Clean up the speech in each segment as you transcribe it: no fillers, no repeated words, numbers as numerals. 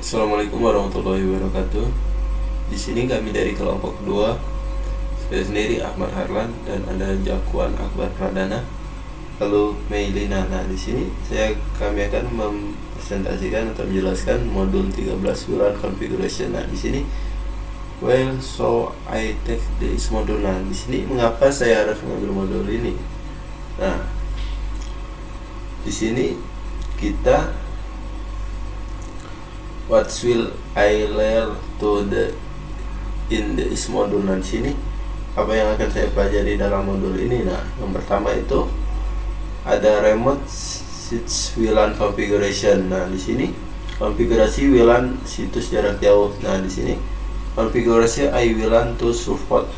Assalamualaikum warahmatullahi wabarakatuh. Di sini kami dari kelompok 2. Saya sendiri Ahmad Harlan dan ada Jakuan Akbar Pradana. Lalu Meilina. Nah, di sini kami akan mempresentasikan atau menjelaskan modul 13 WLAN configuration. Nah, di sini so I take this module. Nah, di sini mengapa saya harus mengambil modul ini? Nah, di sini kita what will I learn in this module. Nah, di sini apa yang akan saya pelajari dalam modul ini? Nah, yang pertama itu ada remote switch WLAN configuration. Nah, di sini konfigurasi WLAN situs jarak jauh. Nah, di sini konfigurasi WLAN to support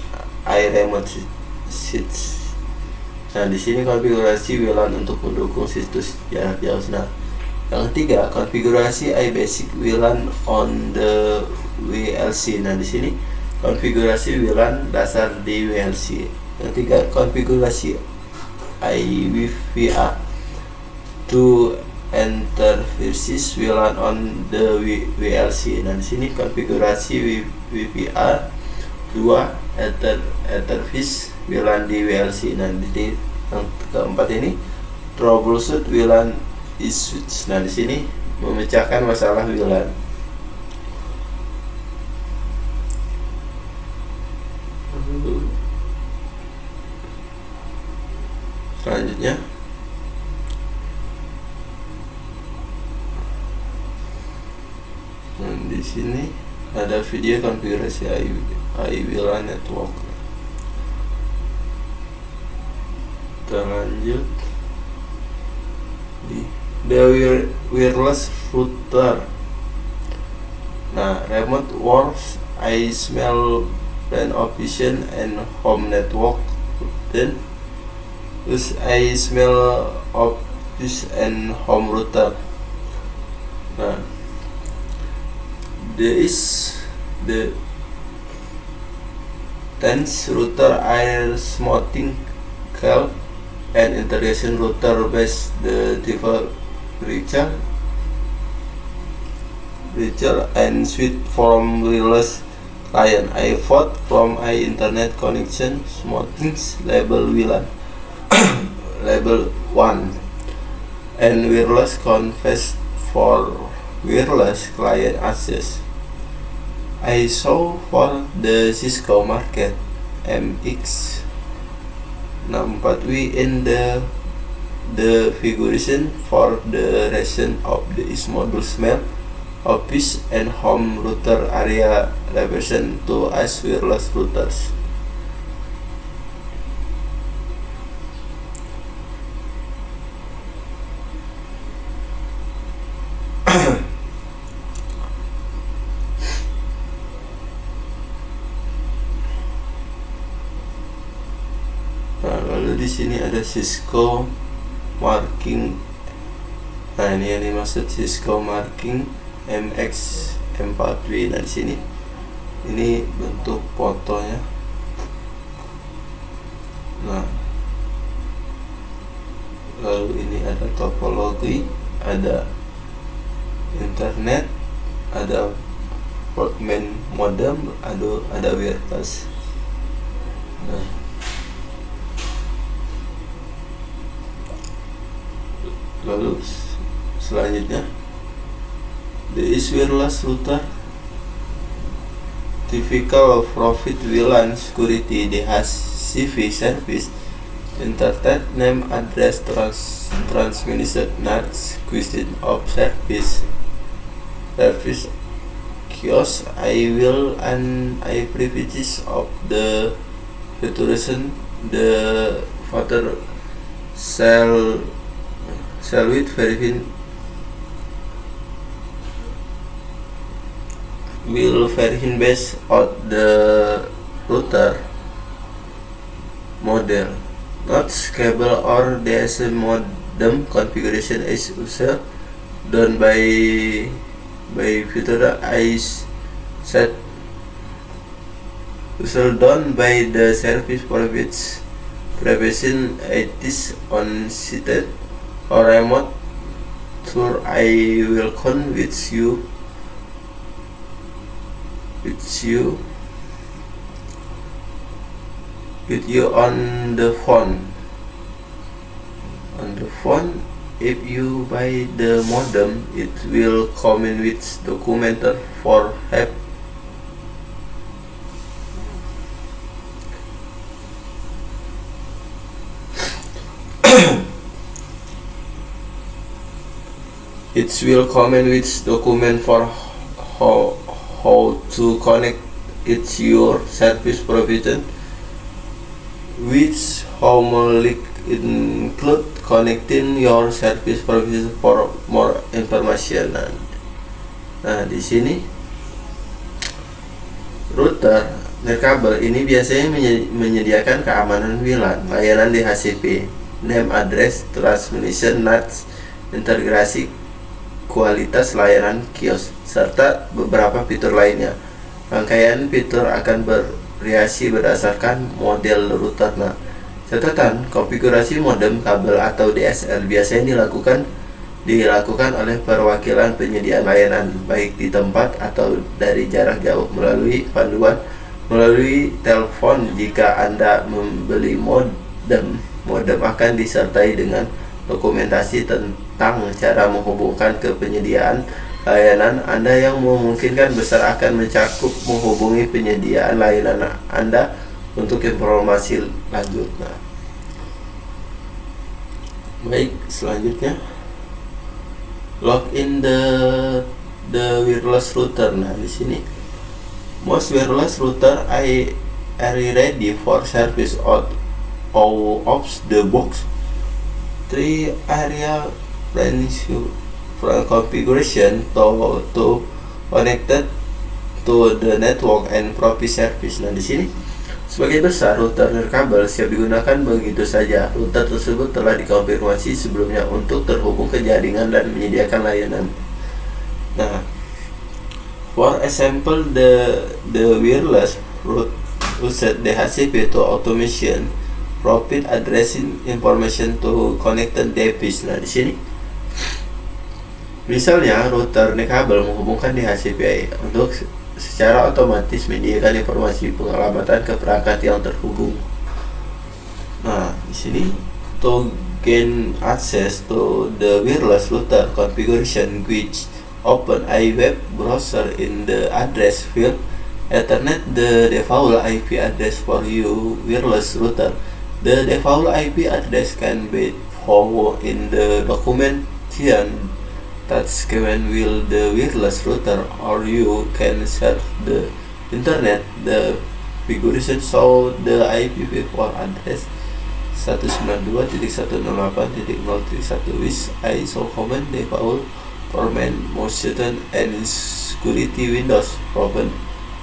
remote switch. Nah, di sini konfigurasi WLAN untuk mendukung situs jarak jauh. Nah, yang ketiga, konfigurasi basic WLAN on the WLC. Nah, di sini konfigurasi WLAN dasar di WLC. Yang ketiga, konfigurasi IVPA to interfaces WLAN on the WLC. Nah, di sini konfigurasi WPA 2 interface WLAN di WLC. Nah, di yang keempat ini troubleshoot WLAN switch. Nah, di sini memecahkan masalah WLAN. Selanjutnya di sini ada video konfigurasi WLAN network. Kita lanjut di the wireless router. Nah, remote works smell brand option and home network. Then use smell office and home router. Nah, there is the tense router smoothing call and integration router based the temperature and switch from wireless client. I vote from internet connection smoothing label WLAN label 1 and wireless confess for wireless client access. I saw for the Cisco market MX 64W in the configuration for the rest of the module smell office and home router area represent to as wireless routers. Nah, lalu di sini ada Cisco marking. Nah, ini yang dimaksud Cisco marking MX4W. Nah, di sini ini bentuk fotonya. Nah, lalu ini ada topologi, ada internet, ada main modem, ada wireless. Nah, lalu selanjutnya this wireless router typical profit WLAN security DHCP service internet name address transmission not question of service kiosk will and privileges of the federation the further cell with will vary based on the router model. Not cable or DSL modem configuration is usually done by Fedora set usually done by the service provision it is on seated or remote tour. I will convince you with you on the phone. If you buy the modem, it will come in with documenter for help. It will come in with document for how to connect it to your service provider, which homework include connecting your service provider for more information. Nah, di sini router nirkabel ini biasanya menyediakan keamanan WLAN, layanan DHCP, name address transmission, NAT, integrasi kualitas layanan kios, serta beberapa fitur lainnya. Rangkaian fitur akan bervariasi berdasarkan model router. Nah, catatan, konfigurasi modem kabel atau DSL biasanya dilakukan oleh perwakilan penyedia layanan, baik di tempat atau dari jarak jauh, melalui melalui telepon. Jika Anda membeli modem akan disertai dengan dokumentasi tentang cara menghubungkan ke penyediaan layanan Anda, yang memungkinkan besar akan mencakup menghubungi penyediaan layanan Anda untuk informasi lanjut. Nah, baik, selanjutnya log in the wireless router. Nah, di sini most wireless router are ready for service out of the box. 3 area configuration to connected to the network and provide service. Nah, di sini sebagai besar router nirkabel siap digunakan begitu saja. Router tersebut telah dikonfirmasi sebelumnya untuk terhubung ke jaringan dan menyediakan layanan. Nah, for example, the wireless route uses DHCP to automation provide addressing information to connected device. Nah, di sini misalnya router nirkabel menghubungkan DHCP untuk secara otomatis menyediakan informasi pengelamatan ke perangkat yang terhubung. Nah, di sini to gain access to the wireless router configuration, which open a web browser in the address field, Ethernet the default IP address for your wireless router. The default IP address can be found in the documentation that's given will the wireless router, or you can surf the internet. The configuration show the IPv4 address 192.168.0.1 with ISO command default format motion and security windows open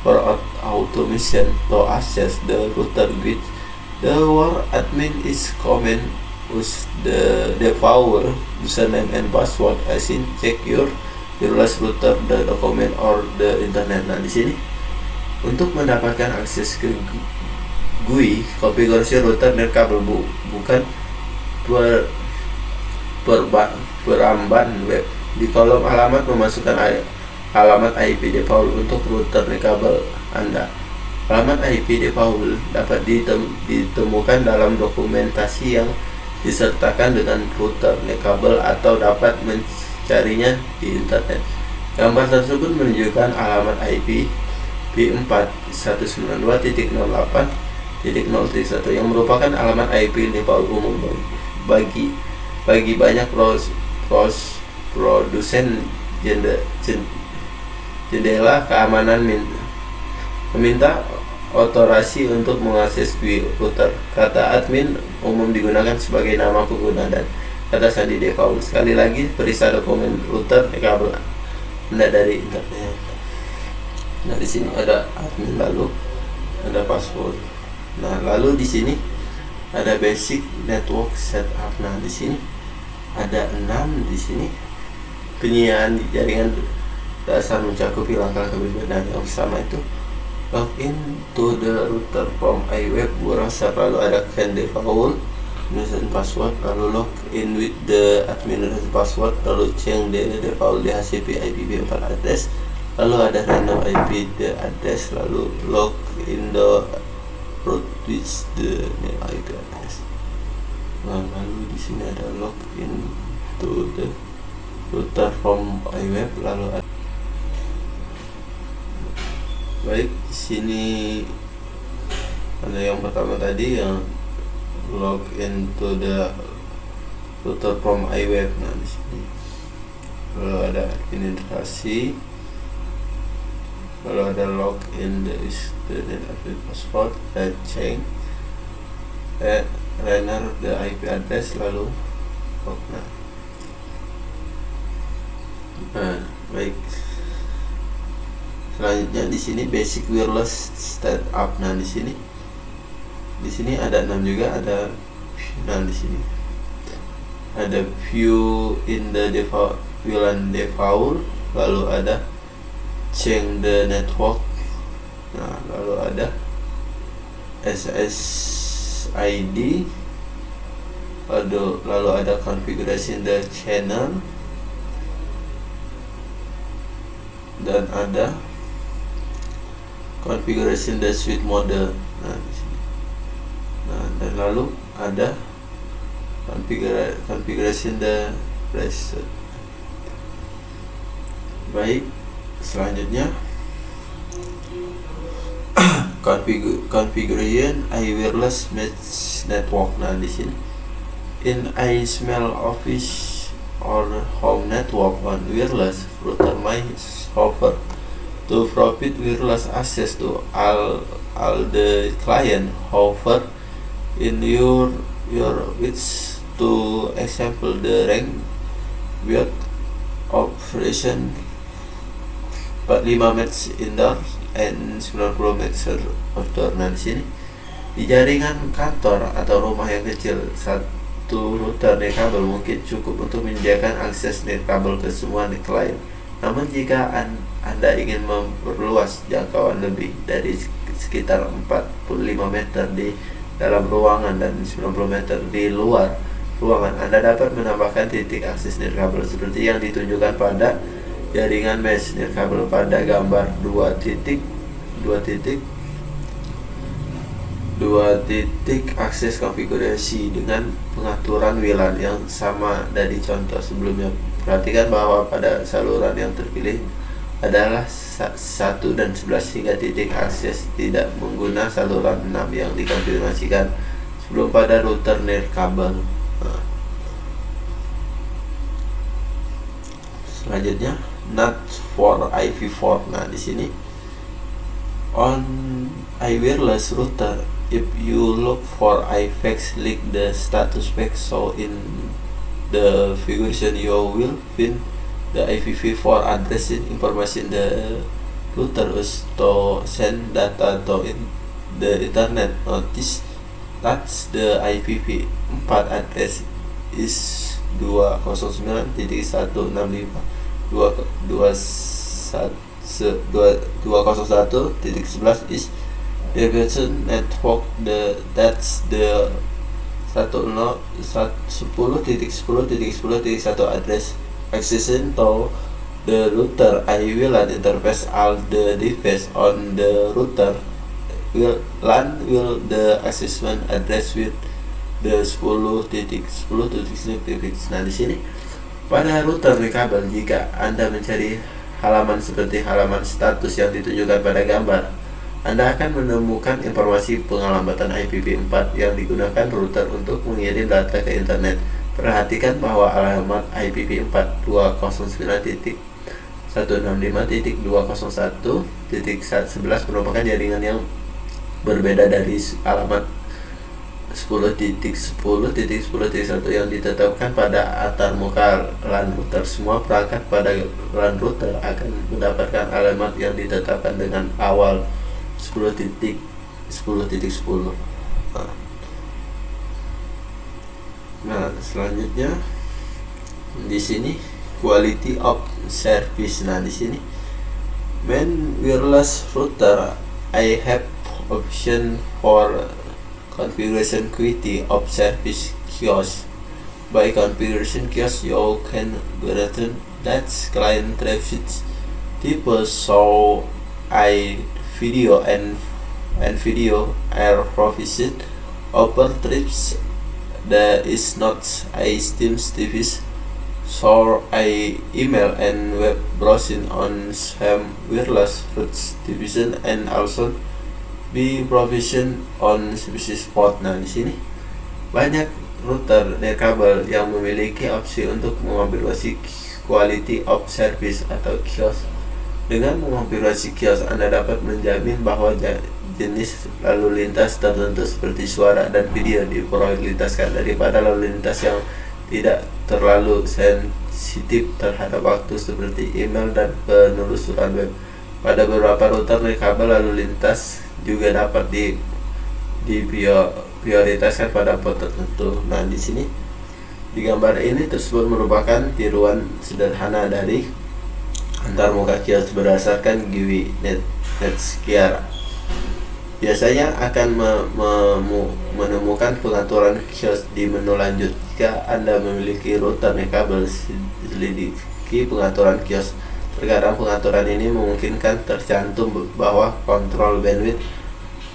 for automation to access the router with the word admin is common with the default username and password. As in check your wireless router the document or the internet. Nah, di sini untuk mendapatkan akses ke GUI, konfigurasi router nirkabel bukan peramban web. Di kolom alamat memasukkan alamat IP default untuk router nirkabel Anda. Alamat IP default dapat ditemukan dalam dokumentasi yang disertakan dengan router nirkabel atau dapat mencarinya di internet. Gambar tersebut menunjukkan alamat IP P4 192.0.8.0.1 yang merupakan alamat IP default umum bagi banyak produsen jendela keamanan meminta otorasi untuk mengakses GUI router. Kata admin umum digunakan sebagai nama pengguna dan kata sandi default. Sekali lagi, periksa dokumen router kabel Anda dari internet. Nah, di sini ada admin, lalu ada password. Nah, lalu di sini ada basic network setup. Nah, di sini ada 6 di sini. Penyiaan jaringan dasar mencakupi langkah keberadaan yang sama itu log in to the router from a web browser, lalu ada can default username password, lalu log in with the admin password, lalu change the default DHCP IPv4 address, lalu ada random IP the address, lalu log in the root with the new IP address. Nah, lalu di sini ada log in to the router from iWeb, lalu ada baik di sini ada yang pertama tadi yang log into the router from iWeb. Nah, di sini lalu ada administrasi, lalu ada log in the student admin password, dan change runner the IP address, lalu log. Nah, baik. Selanjutnya di sini basic wireless setup. Nah, di sini ada 6 juga, ada. Nah, di sini ada view in the default VLAN default, lalu ada change the network. Nah, lalu ada SSID, lalu ada configuration the channel, dan ada configuration the switch model. Nah, di sini. Nah, dan lalu ada configuration the reset. Baik, selanjutnya configuration iWireless mesh network. Nah, di sini in iSmell office or home network on wireless router my offer to provide wireless access to all the client hover in your which to example the range with operation 45 meter indoor and 90 meter outdoor. Nah, di sini di jaringan kantor atau rumah yang kecil, satu router nirkabel mungkin cukup untuk menyediakan akses nirkabel ke semua klien. Namun jika Anda ingin memperluas jangkauan lebih dari sekitar 45 meter di dalam ruangan dan 90 meter di luar ruangan, Anda dapat menambahkan titik akses nirkabel seperti yang ditunjukkan pada jaringan mesh nirkabel pada gambar 2 titik akses konfigurasi dengan pengaturan WLAN yang sama dari contoh sebelumnya. Perhatikan bahwa pada saluran yang terpilih adalah 1 dan 11 hingga titik akses tidak menggunakan saluran 6 yang dikonfigurasikan sebelum pada router nirkabel. Nah, selanjutnya NAT for IP4. Nah, di sini on iWireless router, if you look for iFax, click the status page. So in the configuration you will find the IPv4 address information. The router is to send data to the internet. Notice that the IPv4 address is 201.201.11 is the version network. That's the 10.10.10.1 address accessing to the router iWLAN interface. All the devices on the router LAN will the accessment address with the 10.10.10. Nah, di sini pada router nirkabel, jika Anda mencari halaman seperti halaman status yang ditunjukkan pada gambar, Anda akan menemukan informasi pengalambatan IPv4 yang digunakan router untuk mengirim data ke internet. Perhatikan bahwa alamat IPv4 209.165.201.11 merupakan jaringan yang berbeda dari alamat 10.10.10.1 yang ditetapkan pada antarmuka LAN router. Semua perangkat pada LAN router akan mendapatkan alamat yang ditetapkan dengan awal 10.10.10. Nah, selanjutnya di sini quality of service. Nah, di sini main wireless router, I have option for configuration quality of service kiosk. By configuration kiosk, you can guarantee that client traffic type, so I video and video air provision over trips that is not a Steam device, so I email and web browsing on some wireless route division and also be provision on species port. Nah, di sini banyak router kabel yang memiliki opsi untuk mengonfigurasi quality of service atau QoS. Dengan mengonfigurasi QoS, Anda dapat menjamin bahwa jenis lalu lintas tertentu seperti suara dan video diprioritaskan daripada lalu lintas yang tidak terlalu sensitif terhadap waktu seperti email dan penelusuran web. Pada beberapa router kabel lalu lintas juga dapat diprioritaskan pada port tertentu. Nah, di sini di gambar ini tersebut merupakan tiruan sederhana dari antarmuka QoS berdasarkan GUI NetScaler. Biasanya akan menemukan pengaturan QoS di menu lanjut. Jika Anda memiliki router kabel, selidiki pengaturan QoS. Terkadang pengaturan ini memungkinkan tercantum bahwa kontrol bandwidth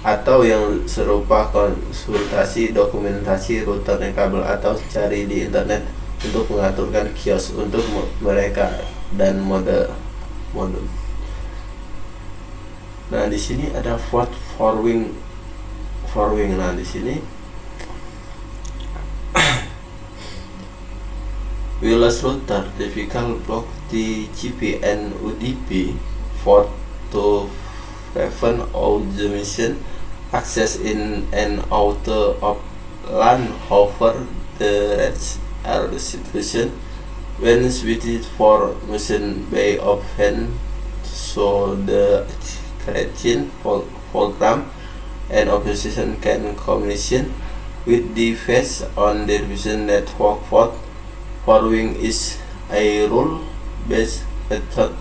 atau yang serupa konsultasi dokumentasi router kabel atau cari di internet untuk mengaturkan QoS untuk mereka dan modem. Nah, di sini ada port forwarding. Nah, di sini wireless router typical block TCP and UDP for to prevent automation access in and out of LAN over the rest are situation when switched for mission by often, so the creation program and opposition can communicate with the device on the division network. Port forwarding is a rule-based method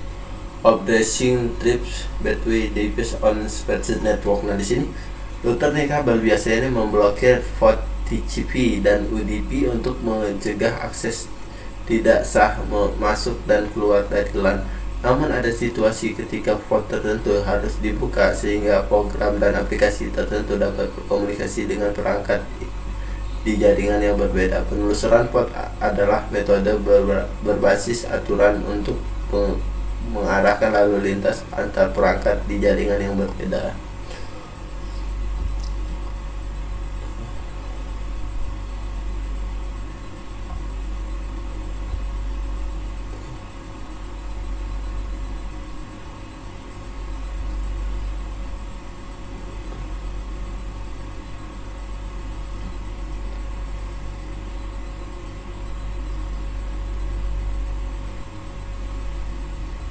of addressing trips between devices on specific network. Nah, di sini router kabel biasanya memblokir port TCP dan UDP untuk mencegah akses tidak sah masuk dan keluar dari LAN. Namun ada situasi ketika port tertentu harus dibuka sehingga program dan aplikasi tertentu dapat berkomunikasi dengan perangkat di jaringan yang berbeda. Penelusuran port adalah metode berbasis aturan untuk mengarahkan lalu lintas antar perangkat di jaringan yang berbeda.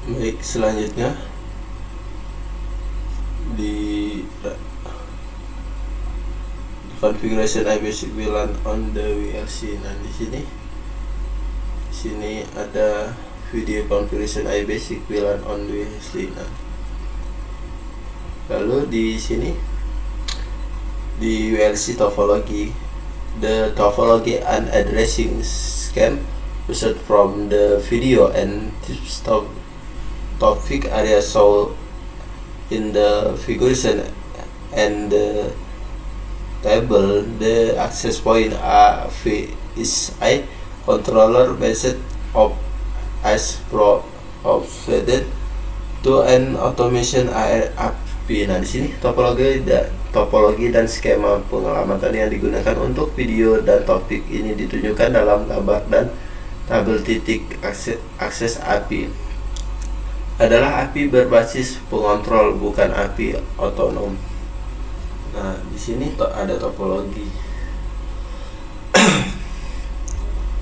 Baik, selanjutnya di configuration iBasic VLAN on the WLC. Nah, di sini ada video configuration iBasic VLAN on the WLC. Nah, lalu di sini di WLC topology, the topology and addressing scheme used from the video and tips topic area shown in the configuration and the table. The access point is a controller based of as provided to an automation API. Nah, di sini topologi dan skema pengelamatan yang digunakan untuk video dan topik ini ditunjukkan dalam gambar dan tabel. Titik akses API adalah API berbasis pengontrol, bukan API otonom. Nah, di sini ada topologi.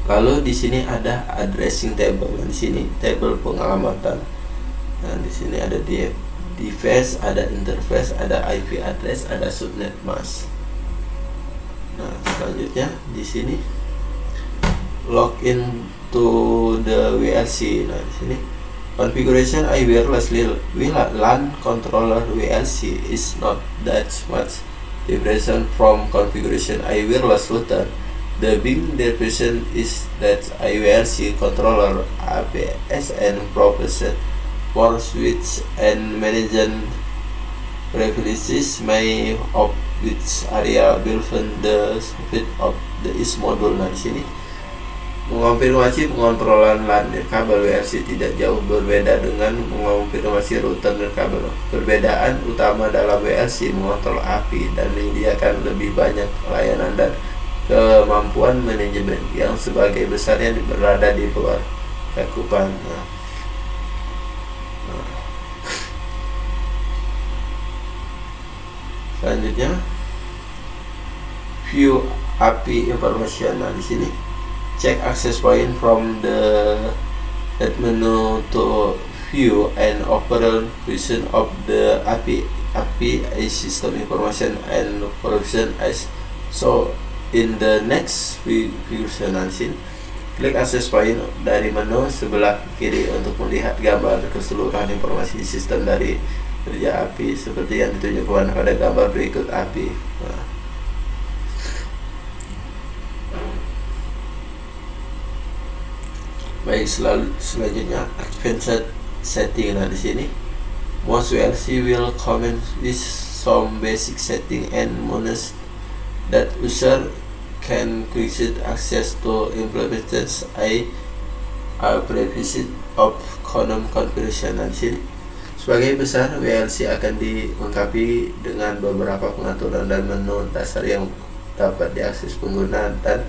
Lalu di sini ada addressing table. Nah, di sini tabel pengelamatan. Nah, di sini ada device, ada interface, ada IP address, ada subnet mask. Nah, selanjutnya di sini login to the WLC. Nah, di sini configuration a wireless LAN controller WLC is not that much different from configuration a wireless router. The big difference is that a WLC controller APSN provides for switch and management privileges may of which area within the suite of the is module. Nah di sini mengonfirmasi pengontrolan LAN kabel WLC tidak jauh berbeda dengan mengonfirmasi router kabel. Perbedaan utama dalam WLC mengontrol API dan menyediakan lebih banyak layanan dan kemampuan manajemen yang sebagai besarnya berada di luar cakupan. Selanjutnya view API information. Nah di sini check access point from the that menu to view and overall vision of the API system information and provision as so in the next version. Nanti klik access point dari menu sebelah kiri untuk melihat gambar keseluruhan informasi sistem dari kerja API seperti yang ditunjukkan pada gambar berikut API. Baik, selanjutnya advanced setting. Nah di sini most WLC will come with some basic setting and menus that user can quickly access to implement a previous of column configuration. Nah di sini sebagai besar WLC akan dilengkapi dengan beberapa pengaturan dan menu dasar yang dapat diakses pengguna dan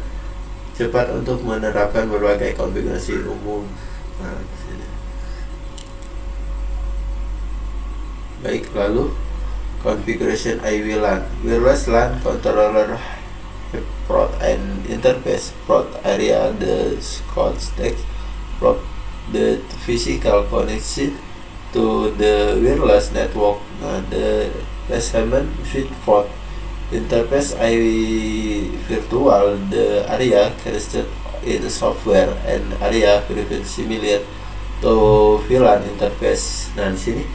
cepat untuk menerapkan berbagai konfigurasi umum. Nah, baik, lalu configuration IWLAN. Wireless LAN controller port and interface port area the context port the physical connection to the wireless network. Nah, the receivement switch port interface virtual the area connected in software and area very similar to VLAN interface. Nah di sini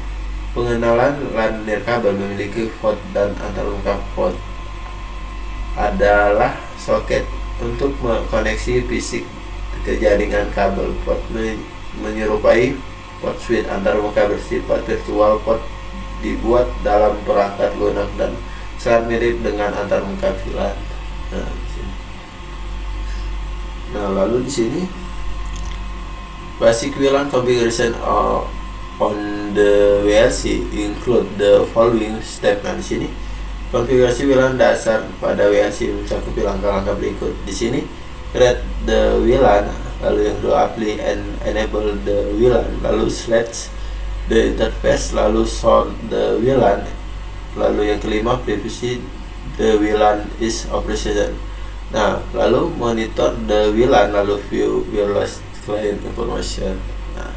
pengenalan LAN nirkabel memiliki port dan antarlengkap. Port adalah soket untuk koneksi fisik ke jaringan kabel. Port menyerupai port switch antarmuka bersifat virtual. Port dibuat dalam perangkat lunak dan sangat mirip dengan antarmuka VLAN. Nah, lalu di sini basic VLAN configuration on the WLC include the following step. Nah, di sini konfigurasi VLAN dasar pada WLC mencakup langkah-langkah berikut. Di sini create the VLAN, lalu yang kedua apply and enable the VLAN, lalu select the interface, lalu sort the VLAN, lalu yang kelima previously the VLAN is operation. Nah, lalu monitor the VLAN, lalu view wireless client information. Nah,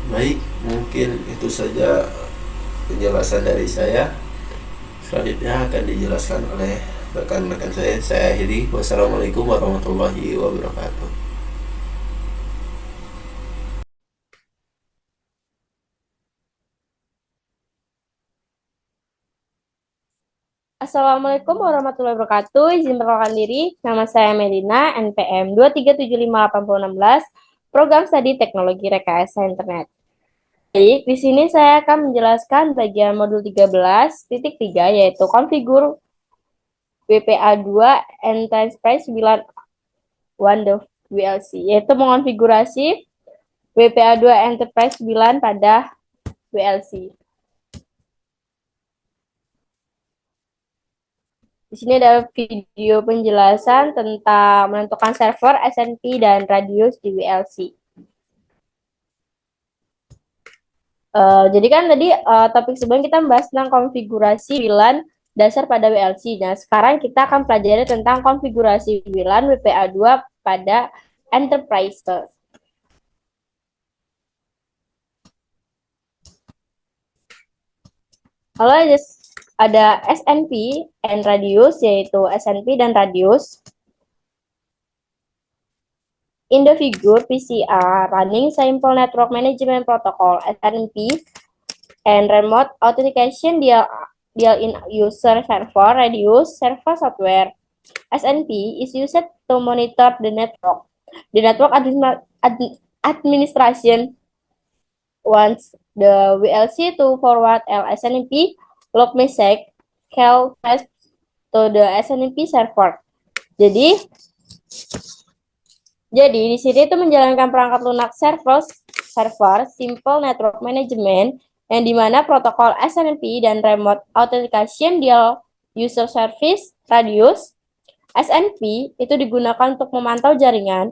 baik, mungkin itu saja penjelasan dari saya. Selanjutnya akan dijelaskan oleh rekan-rekan saya. Saya akhiri. Wassalamualaikum warahmatullahi wabarakatuh. Assalamualaikum warahmatullahi wabarakatuh. Izin perkenalkan diri, nama saya Melina, NPM 2375816, Program Studi Teknologi Rekayasa Internet. Baik, di sini saya akan menjelaskan bagian modul 13.3 yaitu konfigur WPA2 Enterprise VLAN WLC, yaitu mengonfigurasi WPA2 Enterprise VLAN pada WLC. Di sini ada video penjelasan tentang menentukan server, SNP, dan radius di WLC. Jadi kan tadi topik sebelumnya kita membahas tentang konfigurasi VLAN dasar pada WLC. Nah, sekarang kita akan pelajari tentang konfigurasi VLAN WPA2 pada Enterprise. Halo, ada SNP and radius, yaitu SNP dan radius. In the figure, PCR running Simple Network Management Protocol (SNP) and remote authentication deal-in user server radius server software. SNP is used to monitor the network. The network administration wants the VLC to forward SNMP log message call test to the SNMP server. Jadi di sini itu menjalankan perangkat lunak server simple network management yang dimana protokol SNMP dan remote authentication dual user service radius SNP itu digunakan untuk memantau jaringan,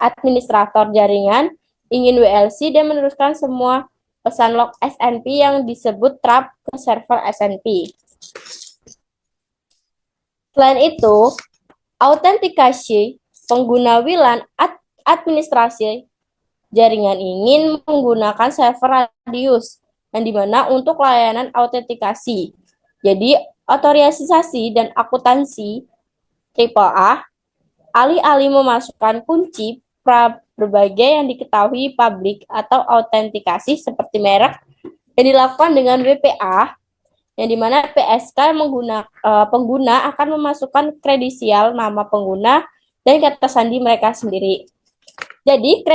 administrator jaringan ingin WLC dan meneruskan semua pesan log SNP yang disebut trap ke server SNP. Selain itu, autentikasi pengguna WLAN administrasi jaringan ingin menggunakan server radius yang dimana untuk layanan autentikasi. Jadi, otorisasi dan akuntansi AAA alih-alih memasukkan kunci berbagai yang diketahui publik atau autentikasi seperti merek yang dilakukan dengan WPA, yang dimana PSK pengguna akan memasukkan kredensial nama pengguna dan kata sandi mereka sendiri. Jadi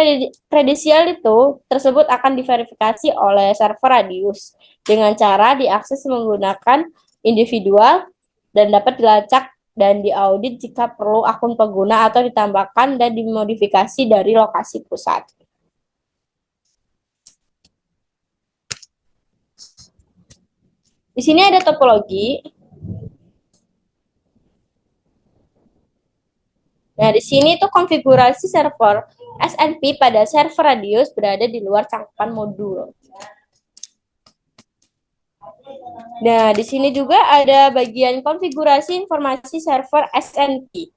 kredensial itu tersebut akan diverifikasi oleh server radius dengan cara diakses menggunakan individual dan dapat dilacak dan diaudit jika perlu akun pengguna atau ditambahkan dan dimodifikasi dari lokasi pusat. Di sini ada topologi. Nah, di sini tuh konfigurasi server SNP pada server radius berada di luar cangkupan modul. Nah, di sini juga ada bagian konfigurasi informasi server SNP.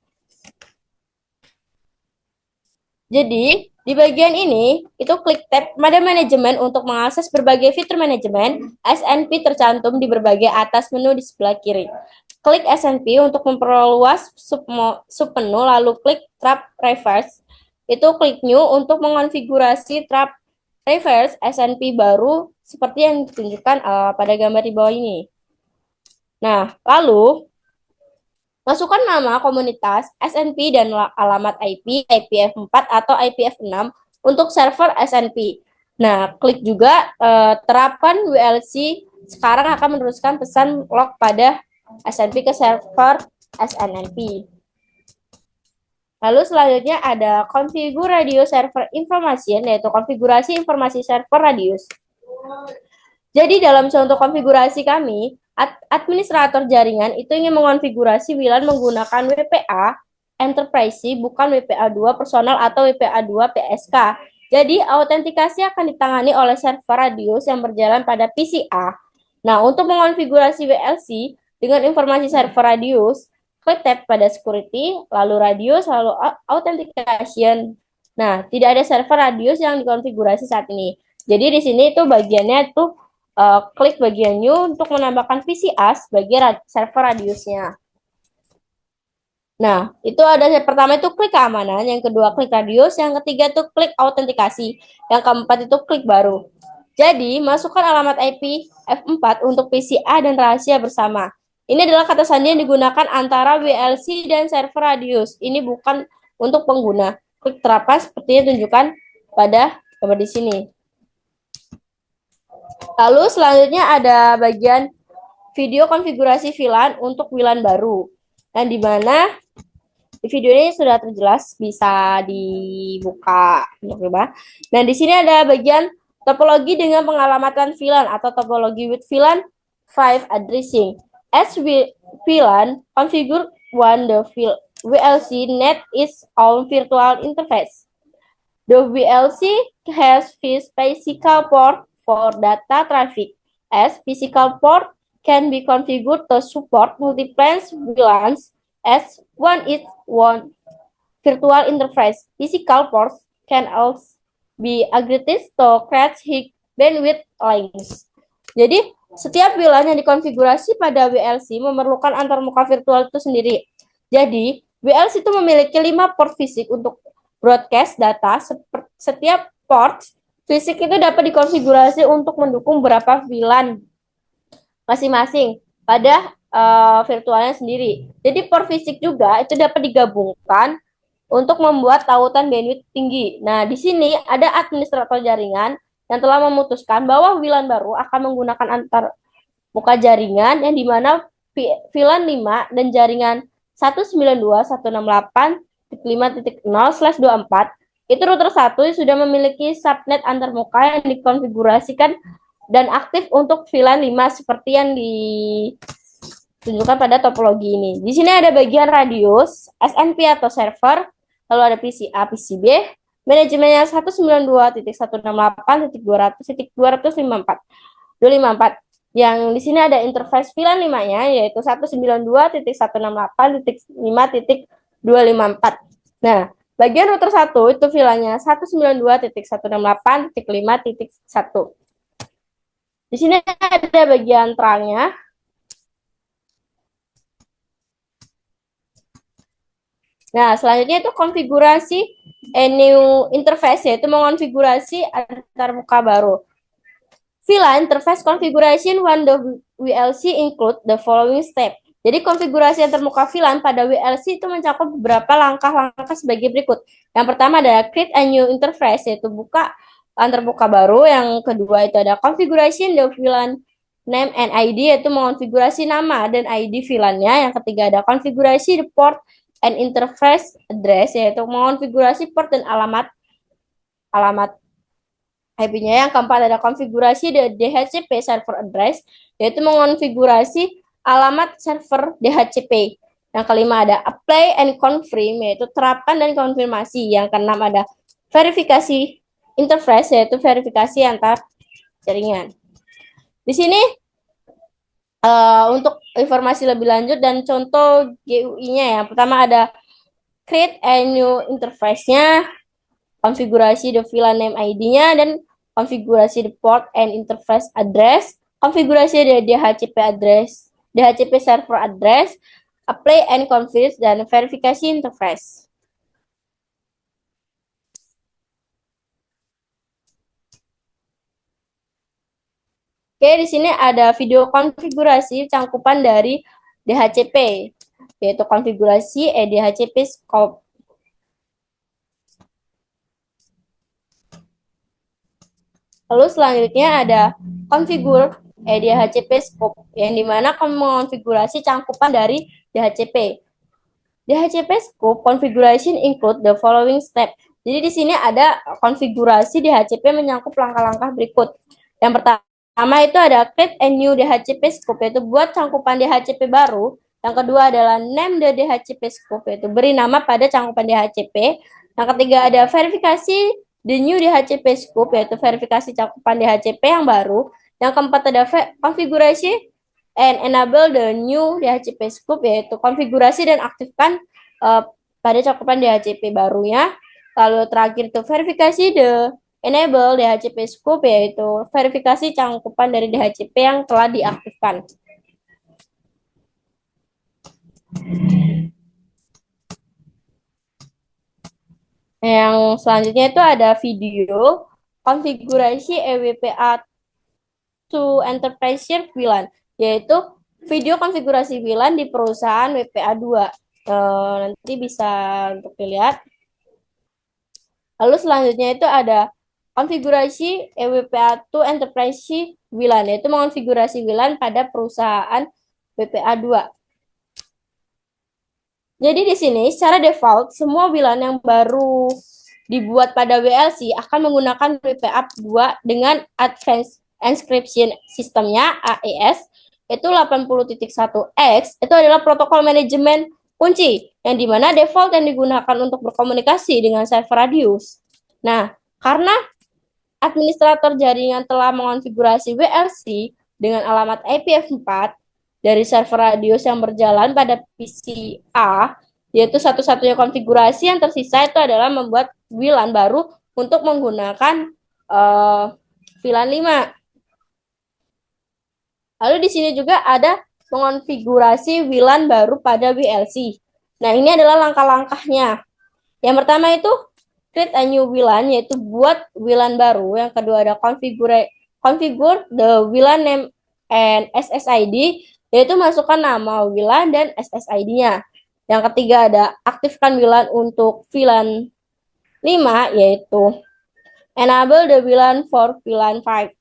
Jadi, di bagian ini, itu klik tab pada manajemen untuk mengakses berbagai fitur manajemen. SNP tercantum di berbagai atas menu di sebelah kiri. Klik SNP untuk memperluas submenu, lalu klik trap reverse. Itu klik new untuk mengonfigurasi trap reverse SNP baru seperti yang ditunjukkan pada gambar di bawah ini. Nah, lalu masukkan nama komunitas, SNP, dan alamat IP, IPv4 atau IPv6 untuk server SNP. Nah, klik juga terapkan WLC sekarang akan meneruskan pesan log pada SNP ke server SNMP. Lalu selanjutnya ada konfigur radio server information, yaitu konfigurasi informasi server radius. Jadi dalam contoh konfigurasi kami, administrator jaringan itu ingin mengonfigurasi WLAN menggunakan WPA Enterprise, bukan WPA 2 personal atau WPA 2 PSK. Jadi autentikasi akan ditangani oleh server radius yang berjalan pada PCA. Nah, untuk mengonfigurasi WLC dengan informasi server radius, klik tab pada security, lalu radius, lalu authentication. Nah, tidak ada server radius yang dikonfigurasi saat ini. Jadi di sini itu bagiannya itu klik bagian new untuk menambahkan PCA sebagai server radiusnya. Nah, itu ada yang pertama itu klik keamanan, yang kedua klik radius, yang ketiga itu klik autentikasi, yang keempat itu klik baru. Jadi, masukkan alamat IP F4 untuk PCA dan rahasia bersama. Ini adalah kata sandi yang digunakan antara WLC dan server radius. Ini bukan untuk pengguna. Klik terapkan seperti yang ditunjukkan pada gambar di sini. Lalu selanjutnya ada bagian video konfigurasi VLAN untuk WLAN baru. Dan di mana di video ini sudah terjelas, bisa dibuka untuk coba. Nah, di sini ada bagian topologi dengan pengalamatan VLAN atau topologi with VLAN 5 addressing. As VLAN configure when the VLC net its own virtual interface. The VLC has physical port for data traffic, as physical port can be configured to support multiple VLANs as one is one virtual interface. Physical ports can also be aggregated to create high bandwidth links. Jadi, setiap WLAN yang dikonfigurasi pada WLC memerlukan antarmuka virtual itu sendiri. Jadi, WLC itu memiliki 5 port fisik untuk broadcast data. Setiap port fisik itu dapat dikonfigurasi untuk mendukung beberapa VLAN masing-masing pada virtualnya sendiri. Jadi port fisik juga itu dapat digabungkan untuk membuat tautan bandwidth tinggi. Nah, di sini ada administrator jaringan yang telah memutuskan bahwa WLAN baru akan menggunakan antar muka jaringan yang dimana VLAN 5 dan jaringan 192.168.5.0/24 itu router 1 sudah memiliki subnet antarmuka yang dikonfigurasikan dan aktif untuk VLAN 5 seperti yang ditunjukkan pada topologi ini. Di sini ada bagian radius, SNP atau server, lalu ada PCA, PCB, manajemennya 192.168.200.254. Yang di sini ada interface VLAN 5-nya yaitu 192.168.5.254. Nah, bagian router 1 itu VLAN-nya 192.168.5.1. Di sini ada bagian terangnya. Nah, selanjutnya itu konfigurasi new interface, yaitu mengonfigurasi antar muka baru. VLAN interface configuration when the WLC include the following step. Jadi konfigurasi antarmuka VLAN pada WLC itu mencakup beberapa langkah-langkah sebagai berikut. Yang pertama adalah create a new interface, yaitu buka antarmuka baru. Yang kedua itu ada configuration the VLAN name and ID, yaitu mengonfigurasi nama dan ID VLAN-nya. Yang ketiga ada konfigurasi the port and interface address, yaitu mengonfigurasi port dan alamat IP-nya. Yang keempat ada konfigurasi the DHCP server address, yaitu mengonfigurasi alamat server DHCP. Yang kelima ada apply and confirm, yaitu terapkan dan konfirmasi. Yang keenam ada verifikasi interface, yaitu verifikasi antar jaringan. Di sini untuk informasi lebih lanjut dan contoh GUI-nya, yang pertama ada create a new interface-nya, konfigurasi the VLAN name ID-nya, dan konfigurasi the port and interface address, konfigurasi the DHCP address, DHCP server address, apply and confirm, dan verifikasi interface. Oke, di sini ada video konfigurasi cangkupan dari DHCP, yaitu konfigurasi DHCP scope. Lalu selanjutnya ada configure DHCP scope, yang dimana mengonfigurasi cangkupan dari DHCP. DHCP scope configuration include the following step. Jadi di sini ada konfigurasi DHCP menyangkut langkah-langkah berikut. Yang pertama itu ada create a new DHCP scope, yaitu buat cangkupan DHCP baru. Yang kedua adalah name the DHCP scope, yaitu beri nama pada cangkupan DHCP. Yang ketiga ada verifikasi the new DHCP scope, yaitu verifikasi cakupan DHCP yang baru. Yang keempat ada konfigurasi and enable the new DHCP scope, yaitu konfigurasi dan aktifkan pada cakupan DHCP barunya. Lalu terakhir itu verifikasi the enable DHCP scope, yaitu verifikasi cakupan dari DHCP yang telah diaktifkan. Yang selanjutnya itu ada video konfigurasi EWPA to Enterprise Shared VLAN, yaitu video konfigurasi VLAN di perusahaan WPA 2. Nanti bisa untuk dilihat. Lalu selanjutnya itu ada konfigurasi EWPA to Enterprise VLAN, yaitu mengonfigurasi VLAN pada perusahaan WPA 2. Jadi di sini secara default semua VLAN yang baru dibuat pada WLC akan menggunakan WPA 2 dengan Advanced Encryption Systemnya AES, itu 80.1x. Itu adalah protokol manajemen kunci yang dimana default yang digunakan untuk berkomunikasi dengan server radius. Nah, karena administrator jaringan telah mengonfigurasi WLC dengan alamat IPv4 dari server radius yang berjalan pada PCA, yaitu satu-satunya konfigurasi yang tersisa itu adalah membuat VLAN baru untuk menggunakan VLAN 5. Lalu di sini juga ada mengonfigurasi VLAN baru pada WLC. Nah, ini adalah langkah-langkahnya. Yang pertama itu create a new VLAN, yaitu buat VLAN baru. Yang kedua ada configure the VLAN name and SSID, yaitu masukkan nama VLAN dan SSID-nya. Yang ketiga ada aktifkan VLAN untuk VLAN 5, yaitu enable the VLAN for VLAN 5.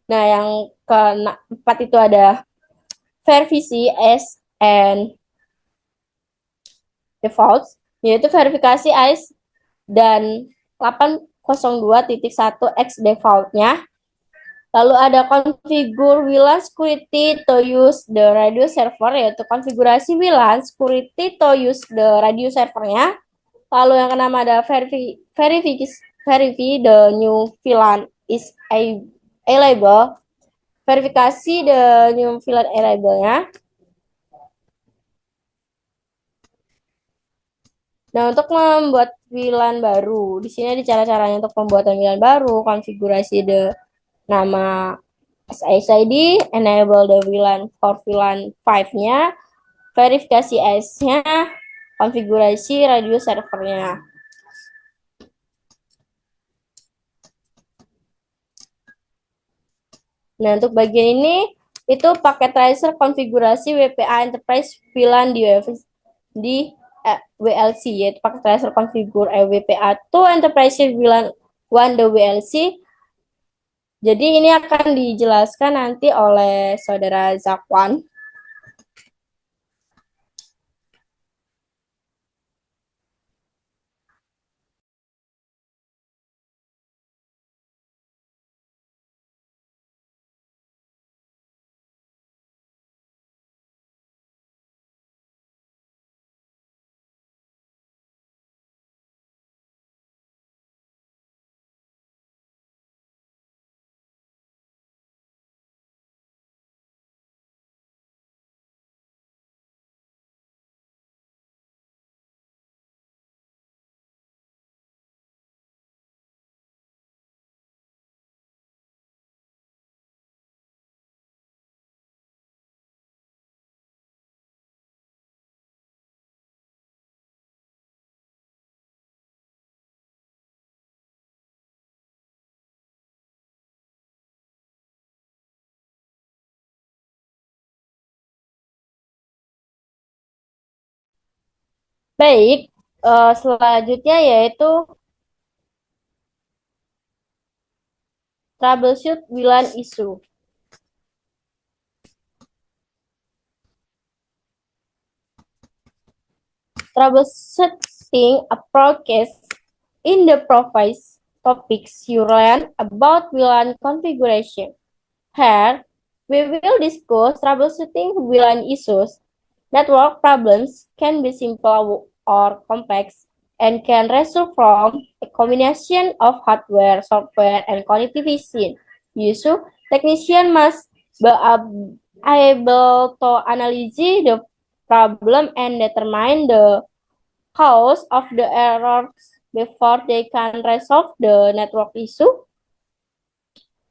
Nah, yang keempat itu ada verify as and defaults, yaitu verifikasi AES dan 802.1x defaultnya. Lalu ada configure VLAN security to use the radio server, yaitu konfigurasi VLAN security to use the radio servernya. Lalu yang keenam ada verify the new VLAN is available, verifikasi the new VLAN available-nya. Nah, untuk membuat VLAN baru, di sini ada cara-caranya untuk pembuatan VLAN baru, konfigurasi the nama SSID, enable the VLAN for VLAN 5-nya, verifikasi AES-nya, konfigurasi radio servernya. Nah, untuk bagian ini, itu paket tracer konfigurasi WPA Enterprise VLAN di WLC, yaitu paket tracer configure WPA to Enterprise VLAN 1 the WLC. Jadi ini akan dijelaskan nanti oleh Saudara Zakwan. Baik, selanjutnya yaitu troubleshoot VLAN issue. Troubleshooting approaches in the previous topics you learn about VLAN configuration. Here, we will discuss troubleshooting VLAN issues. Network problems can be simple or complex and can result from a combination of hardware, software, and connectivity. Usually, technician must be able to analyze the problem and determine the cause of the errors before they can resolve the network issue.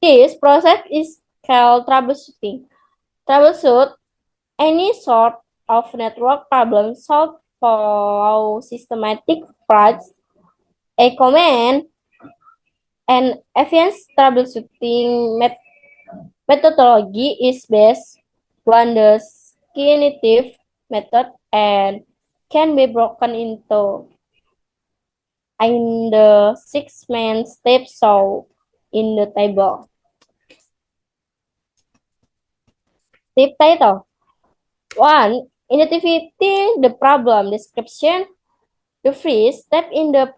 This process is called troubleshooting. Troubleshoot any sort of network problem solved for systematic approach. A common and advanced troubleshooting methodology is based on the cognitive method and can be broken into in the 6 main steps shown in the table. Tip title. 1. Identify the problem description. The first step in the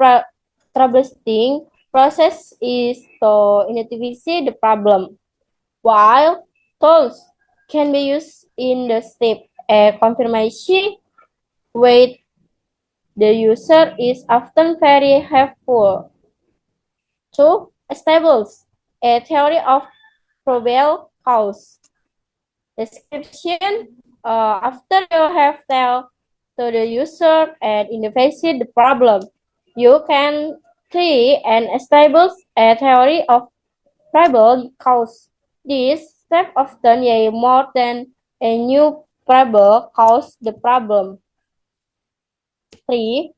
troubleshooting process is to identify the problem. While tools can be used in the step a confirmation with the user is often very helpful. 2. Establish a theory of probable cause. Description. After you have told to the user and investigate the problem, you can create and establish a theory of probable cause. This step often is more than a new probable cause the problem. 3.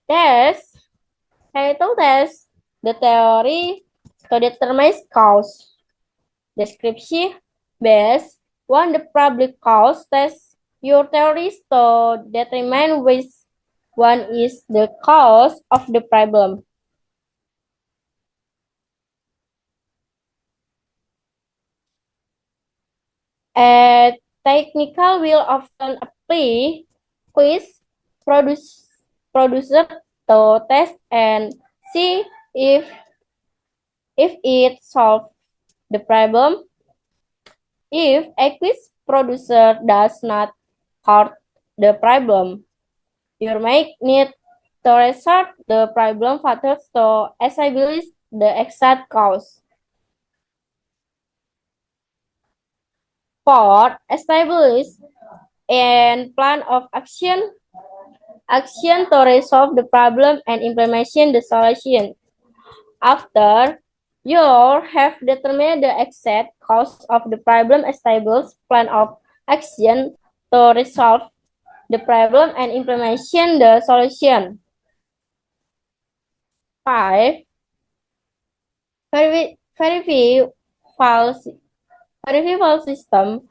Test. To test the theory to determine cause. Description. Based on the probable cause test your theories to determine which one is the cause of the problem. A technical will often apply quiz producer to test and see if it solves the problem. If a quiz producer does not solve the problem, you might need to research the problem further to establish the exact cause. Fourth, establish a plan of action to resolve the problem and implementation the solution. After you have determined the exact cause of the problem, establish plan of action to resolve the problem and implementation the solution. 5. Verify file system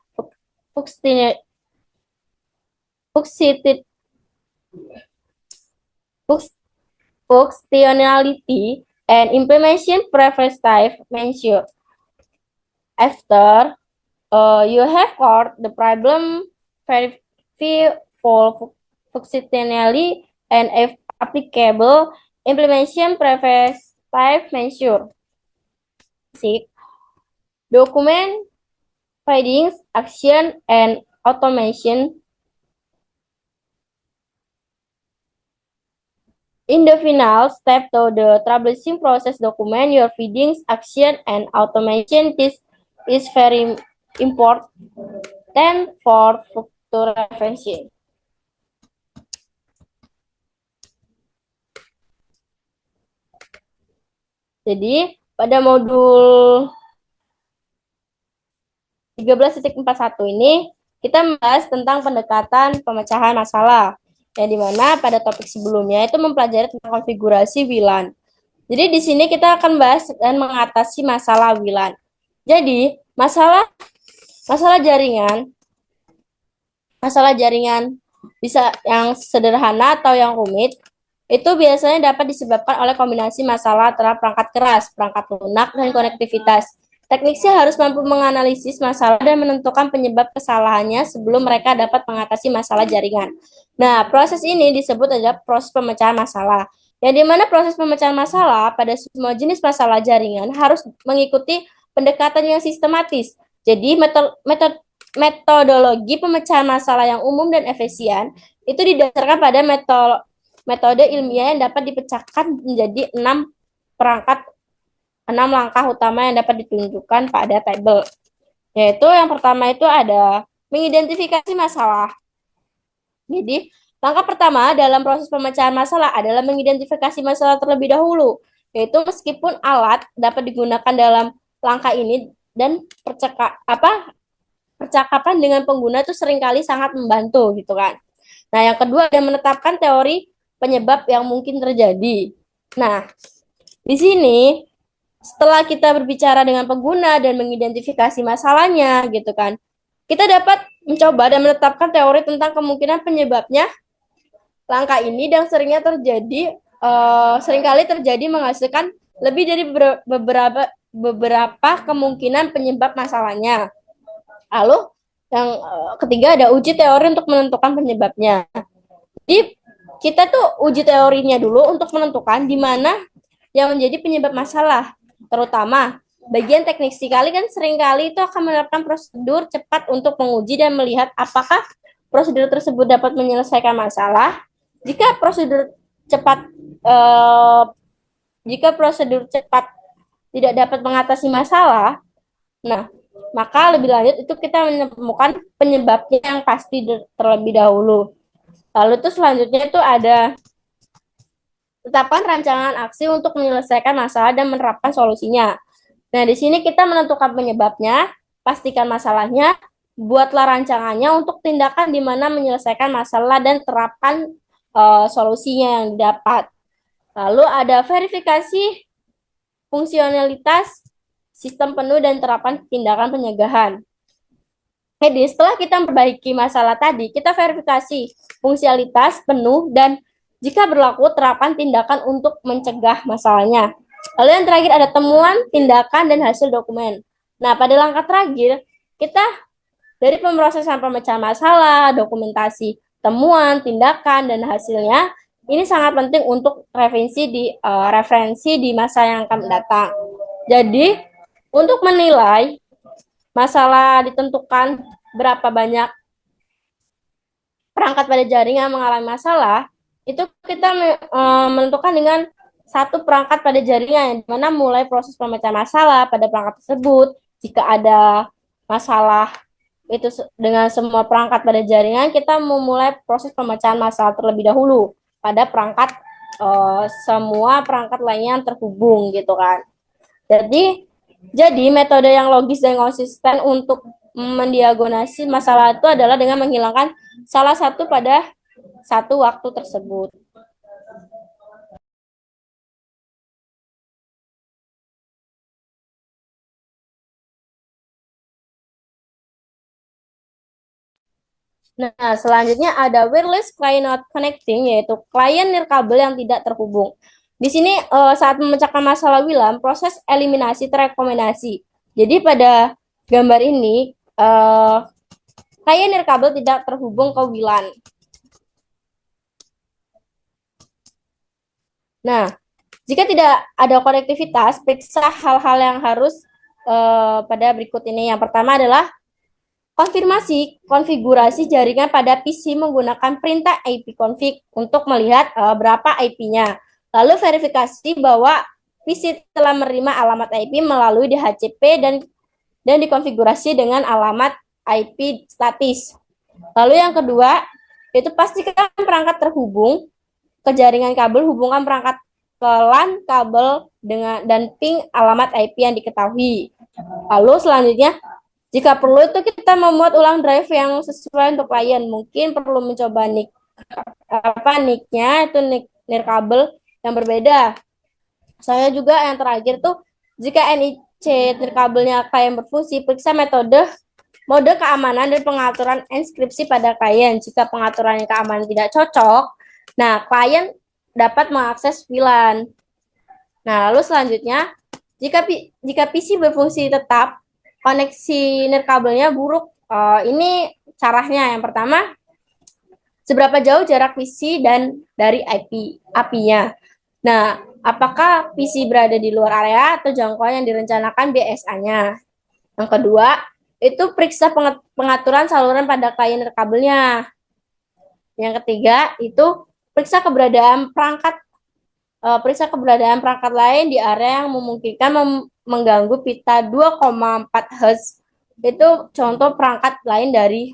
functionality and implementation preventive measure. After you have caught the problem, verify for functionality and if applicable, implementation preventive measure. 6. Document findings, action, and automation. In the final step to the troubleshooting process, document your findings, action, and automation. This is very important for future prevention. Jadi, pada modul 13.41 ini, kita membahas tentang pendekatan pemecahan masalah. Yang dimana pada topik sebelumnya itu mempelajari tentang konfigurasi WLAN. Jadi di sini kita akan bahas dan mengatasi masalah WLAN. Jadi masalah jaringan bisa yang sederhana atau yang rumit itu biasanya dapat disebabkan oleh kombinasi masalah antara perangkat keras, perangkat lunak, dan konektivitas. Teknisnya harus mampu menganalisis masalah dan menentukan penyebab kesalahannya sebelum mereka dapat mengatasi masalah jaringan. Nah, proses ini disebut adalah proses pemecahan masalah. Yang dimana proses pemecahan masalah pada semua jenis masalah jaringan harus mengikuti pendekatan yang sistematis. Jadi, metodologi pemecahan masalah yang umum dan efisien itu didasarkan pada metode ilmiah yang dapat dipecahkan menjadi 6 langkah utama yang dapat ditunjukkan pada tabel. Yaitu yang pertama itu ada mengidentifikasi masalah. Jadi, langkah pertama dalam proses pemecahan masalah adalah mengidentifikasi masalah terlebih dahulu. Yaitu meskipun alat dapat digunakan dalam langkah ini dan percakapan dengan pengguna itu seringkali sangat membantu gitu kan. Nah, yang kedua ada menetapkan teori penyebab yang mungkin terjadi. Nah, di sini setelah kita berbicara dengan pengguna dan mengidentifikasi masalahnya gitu kan, kita dapat mencoba dan menetapkan teori tentang kemungkinan penyebabnya langkah ini dan seringkali terjadi menghasilkan lebih dari beberapa kemungkinan penyebab masalahnya. Lalu yang ketiga ada uji teori untuk menentukan penyebabnya. Jadi kita tuh uji teorinya dulu untuk menentukan di mana yang menjadi penyebab masalah. Terutama bagian teknik sekali kan seringkali itu akan menerapkan prosedur cepat untuk menguji dan melihat apakah prosedur tersebut dapat menyelesaikan masalah. Jika prosedur cepat tidak dapat mengatasi masalah, nah maka lebih lanjut itu kita menemukan penyebabnya yang pasti terlebih dahulu. Lalu itu selanjutnya itu ada tetapkan rancangan aksi untuk menyelesaikan masalah dan menerapkan solusinya. Nah, di sini kita menentukan penyebabnya, pastikan masalahnya, buatlah rancangannya untuk tindakan di mana menyelesaikan masalah dan terapkan solusinya yang didapat. Lalu ada verifikasi fungsionalitas sistem penuh dan terapan tindakan pencegahan. Jadi setelah kita memperbaiki masalah tadi, kita verifikasi fungsionalitas penuh dan jika berlaku, terapkan tindakan untuk mencegah masalahnya. Lalu yang terakhir ada temuan, tindakan, dan hasil dokumen. Nah, pada langkah terakhir, kita Dari pemrosesan pemecahan masalah, dokumentasi temuan, tindakan, dan hasilnya, ini sangat penting untuk referensi di masa yang akan datang. Jadi, untuk menilai masalah ditentukan berapa banyak perangkat pada jaringan mengalami masalah, itu kita menentukan dengan satu perangkat pada jaringan yang dimana mulai proses pemecahan masalah pada perangkat tersebut. Jika ada masalah itu dengan semua perangkat pada jaringan, kita memulai proses pemecahan masalah terlebih dahulu pada perangkat semua perangkat lainnya yang terhubung gitu kan. Jadi metode yang logis dan konsisten untuk mendiagnosis masalah itu adalah dengan menghilangkan salah satu pada satu waktu tersebut. Nah, selanjutnya ada wireless client not connecting, yaitu klien nirkabel yang tidak terhubung. Di sini saat memecahkan masalah WLAN, proses eliminasi terrekomendasi. Jadi pada gambar ini, klien nirkabel tidak terhubung ke WLAN. Nah, jika tidak ada konektivitas, periksa hal-hal yang harus pada berikut ini. Yang pertama adalah konfirmasi konfigurasi jaringan pada PC menggunakan perintah ipconfig untuk melihat berapa IP-nya. Lalu verifikasi bahwa PC telah menerima alamat IP melalui DHCP dan dikonfigurasi dengan alamat IP statis. Lalu yang kedua, itu pastikan perangkat terhubung ke jaringan kabel, hubungkan perangkat ke LAN kabel dan ping alamat IP yang diketahui. Lalu selanjutnya, jika perlu itu kita memuat ulang drive yang sesuai untuk klien. Mungkin perlu mencoba nick-nya itu nick nirkabel yang berbeda. Saya juga yang terakhir tuh jika NIC nirkabelnya klien berfungsi, periksa mode keamanan dan pengaturan enkripsi pada klien. Jika pengaturan keamanan tidak cocok, nah klien dapat mengakses VLAN. Nah, lalu selanjutnya jika PC berfungsi tetap, koneksi nirkabelnya buruk. Ini caranya. Yang pertama, seberapa jauh jarak PC dan dari IP-nya. Nah, apakah PC berada di luar area atau jangkauan yang direncanakan BSA-nya. Yang kedua, itu periksa pengaturan saluran pada klien nirkabelnya. Yang ketiga, itu periksa keberadaan perangkat lain di area yang memungkinkan mengganggu pita 2,4 Hz. Itu contoh perangkat lain dari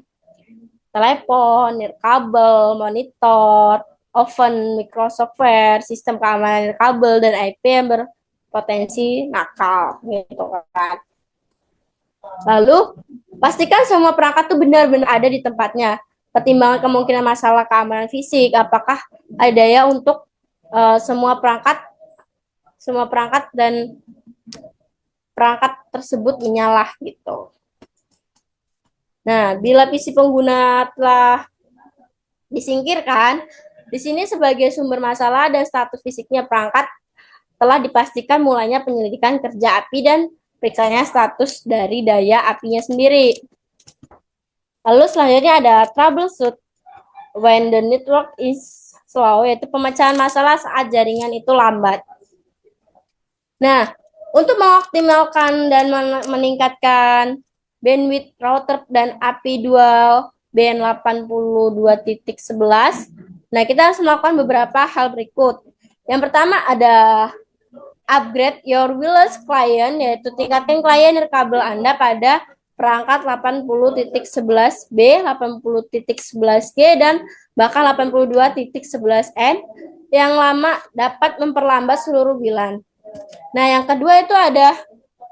telepon, nirkabel, monitor, oven, microsoftware, sistem keamanan nirkabel, dan IP yang berpotensi nakal gitu kan. Lalu pastikan semua perangkat itu benar-benar ada di tempatnya. Pertimbangan kemungkinan masalah keamanan fisik, apakah ada daya untuk semua perangkat dan perangkat tersebut menyala gitu. Nah, bila PC pengguna telah disingkirkan, di sini sebagai sumber masalah dan status fisiknya perangkat telah dipastikan mulainya penyelidikan kerja API dan periksanya status dari daya apinya sendiri. Lalu selanjutnya ada troubleshoot when the network is slow, yaitu pemecahan masalah saat jaringan itu lambat. Nah, untuk mengoptimalkan dan meningkatkan bandwidth router dan API dual BN82.11, nah kita harus melakukan beberapa hal berikut. Yang pertama ada upgrade your wireless client, yaitu tingkatkan klien nirkabel Anda pada perangkat 80.11b, 80.11g, dan bahkan 82.11n yang lama dapat memperlambat seluruh WLAN. Nah, yang kedua itu ada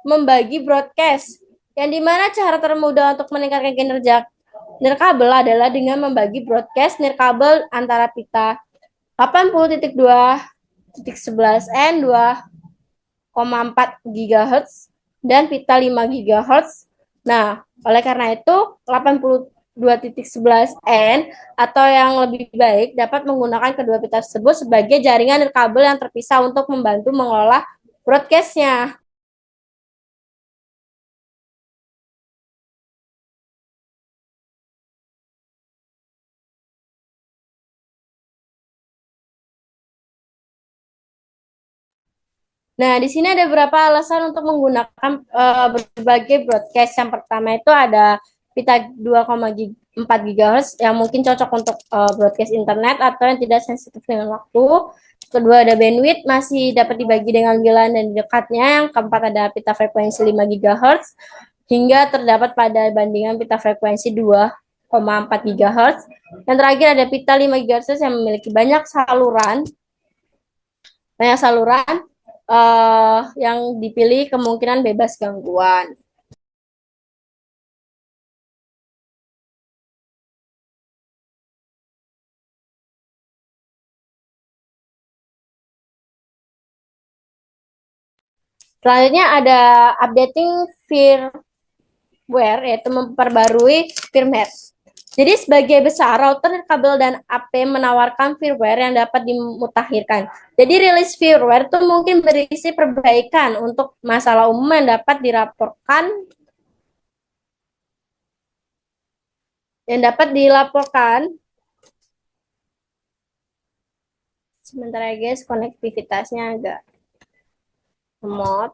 membagi broadcast, yang dimana cara termudah untuk meningkatkan kinerja nirkabel adalah dengan membagi broadcast nirkabel antara pita 80.2.11n 2,4 GHz dan pita 5 GHz. Nah, oleh karena itu 82.11n atau yang lebih baik dapat menggunakan kedua pita tersebut sebagai jaringan nirkabel yang terpisah untuk membantu mengelola broadcast-nya. Nah, di sini ada beberapa alasan untuk menggunakan berbagai broadcast. Yang pertama itu ada pita 2,4 GHz yang mungkin cocok untuk broadcast internet atau yang tidak sensitif dengan waktu. Kedua ada bandwidth, masih dapat dibagi dengan wilayah dan dekatnya. Yang keempat ada pita frekuensi 5 GHz hingga terdapat pada bandingan pita frekuensi 2,4 GHz. Yang terakhir ada pita 5 GHz yang memiliki banyak saluran yang dipilih kemungkinan bebas gangguan. Selanjutnya ada updating firmware, yaitu memperbarui firmware. Jadi sebagai besar, router, kabel, dan AP menawarkan firmware yang dapat dimutakhirkan. Jadi rilis firmware itu mungkin berisi perbaikan untuk masalah umum yang dapat dilaporkan. Sebentar ya guys, konektivitasnya agak lemot.